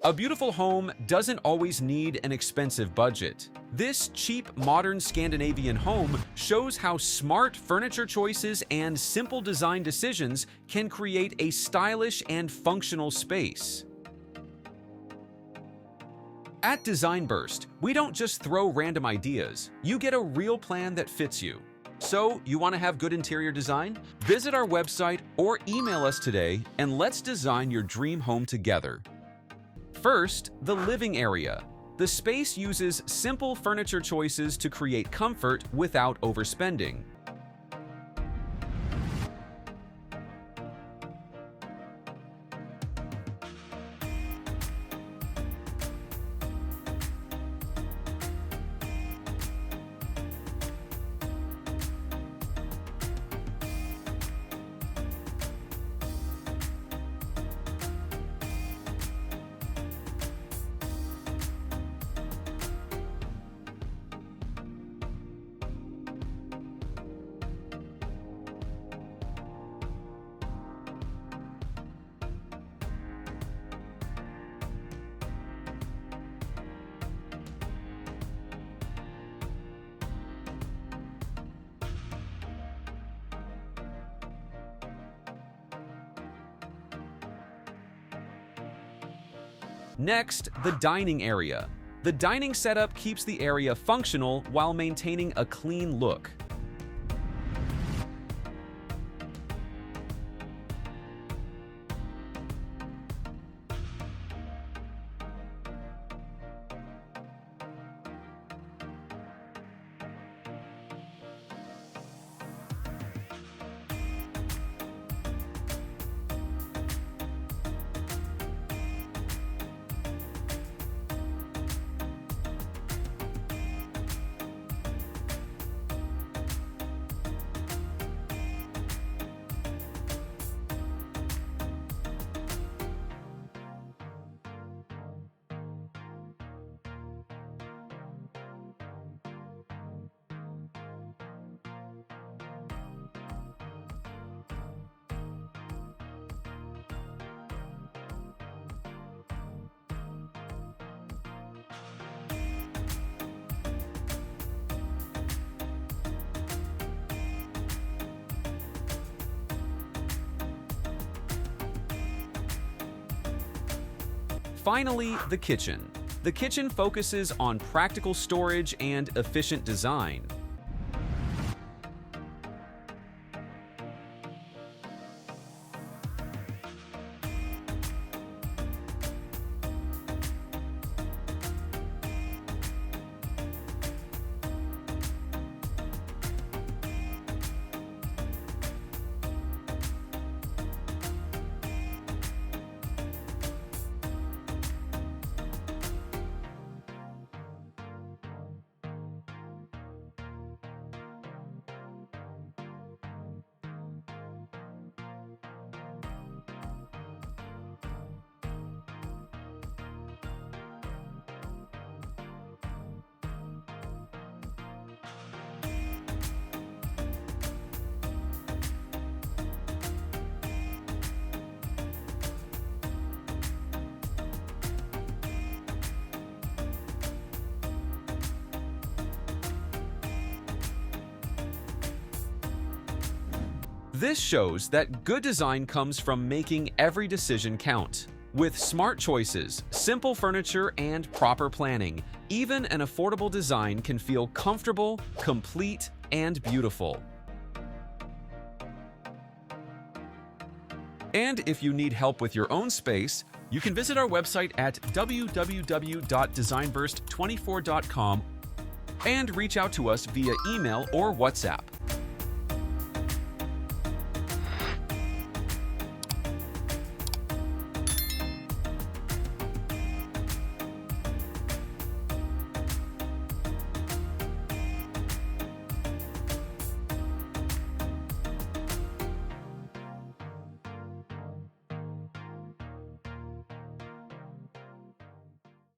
A beautiful home doesn't always need an expensive budget. This cheap modern Scandinavian home shows how smart furniture choices and simple design decisions can create a stylish and functional space. At Design Burst, we don't just throw random ideas, you get a real plan that fits you. So, you want to have good interior design? Visit our website or email us today and let's design your dream home together. First, the living area. The space uses simple furniture choices to create comfort without overspending. Next, the dining area. The dining setup keeps the area functional while maintaining a clean look. Finally, the kitchen. The kitchen focuses on practical storage and efficient design. This shows that good design comes from making every decision count. With smart choices, simple furniture, and proper planning, even an affordable design can feel comfortable, complete, and beautiful. And if you need help with your own space, you can visit our website at www.designburst24.com and reach out to us via email or WhatsApp.